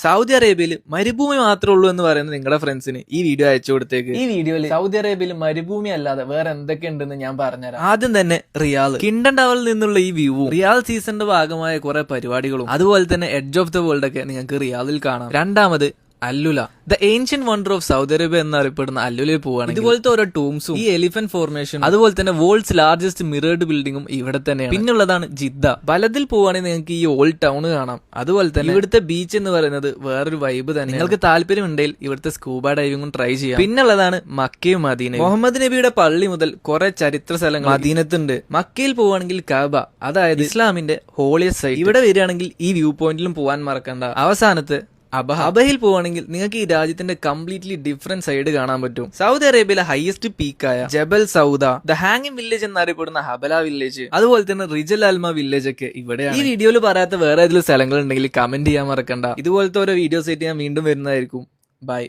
Saudi അറേബ്യയിൽ മരുഭൂമി മാത്രമേ ഉള്ളൂ എന്ന് പറയുന്നത് നിങ്ങളുടെ ഫ്രണ്ട്സിന് ഈ വീഡിയോ അയച്ചു കൊടുത്തേക്ക്. ഈ വീഡിയോയിൽ സൗദി അറേബ്യയിൽ മരുഭൂമി അല്ലാതെ വേറെ എന്തൊക്കെ ഉണ്ടെന്ന് ഞാൻ പറഞ്ഞുതരാം. ആദ്യം തന്നെ റിയാദ് കിങ്ഡം ടവറിൽ നിന്നുള്ള ഈ വ്യൂവും റിയാദ് സീസണിന്റെ ഭാഗമായ കുറെ പരിപാടികളും അതുപോലെ തന്നെ എഡ്ജ് ഓഫ് ദ വേൾഡ് ഒക്കെ നിങ്ങൾക്ക് റിയാദിൽ കാണാം. രണ്ടാമത് AlUla, the ancient wonder of Saudi Arabia എന്നറിയപ്പെടുന്ന അല്ലുലയിൽ പോവുകയാണെങ്കിൽ ഇതുപോലത്തെ ഓരോ ടൂംസും ഈ എലിഫന്റ് ഫോർമേഷൻ അതുപോലെ തന്നെ വേൾഡ്സ് ലാർജസ്റ്റ് മിറേർഡ് ബിൽഡിംഗും ഇവിടെ തന്നെയാണ്. പിന്നുള്ളതാണ് ജിദ്ദ. ബലദിൽ പോവുകയാണെങ്കിൽ നിങ്ങൾക്ക് ഈ ഓൾഡ് ടൗൺ കാണാം. അതുപോലെ തന്നെ ഇവിടുത്തെ ബീച്ച് എന്ന് പറയുന്നത് വേറൊരു വൈബ് തന്നെ. നിങ്ങൾക്ക് താല്പര്യം ഉണ്ടെങ്കിൽ ഇവിടുത്തെ സ്കൂബ ഡൈവിംഗും ട്രൈ ചെയ്യാം. പിന്നുള്ളതാണ് മക്കയും മദീനയും. മുഹമ്മദ് നബിയുടെ പള്ളി മുതൽ കുറെ ചരിത്ര സ്ഥലങ്ങൾ മദീനത്തുണ്ട്. മക്കയിൽ പോവുകയാണെങ്കിൽ കഅബ, അതായത് ഇസ്ലാമിന്റെ ഹോളിയസ്റ്റ് സൈറ്റ്. ഇവിടെ വരികയാണെങ്കിൽ ഈ വ്യൂ പോയിന്റിലും പോകാൻ മറക്കണ്ട. അവസാനത്ത് അബഹയിൽ പോവുകയാണെങ്കിൽ നിങ്ങൾക്ക് ഈ രാജ്യത്തിന്റെ കംപ്ലീറ്റ്ലി ഡിഫറെന്റ് സൈഡ് കാണാൻ പറ്റും. സൗദി അറേബ്യയിലെ ഹയസ്റ്റ് പീക്കായ ജബൽ സൗദ, ദ ഹാങ്ങിങ് വില്ലേജ് എന്നറിയപ്പെടുന്ന ഹബല വില്ലേജ്, അതുപോലെ തന്നെ റിജൽ അൽമ വില്ലേജ് ഒക്കെ ഇവിടെയാണ്. ഈ വീഡിയോയിൽ പറയാത്ത വേറെ ഏതെങ്കിലും സ്ഥലങ്ങൾ ഉണ്ടെങ്കിൽ കമന്റ് ചെയ്യാൻ മറക്കണ്ട. ഇതുപോലത്തെ ഓരോ വീഡിയോസ് ആയിട്ട് ഞാൻ വീണ്ടും വരുന്നതായിരിക്കും. ബൈ.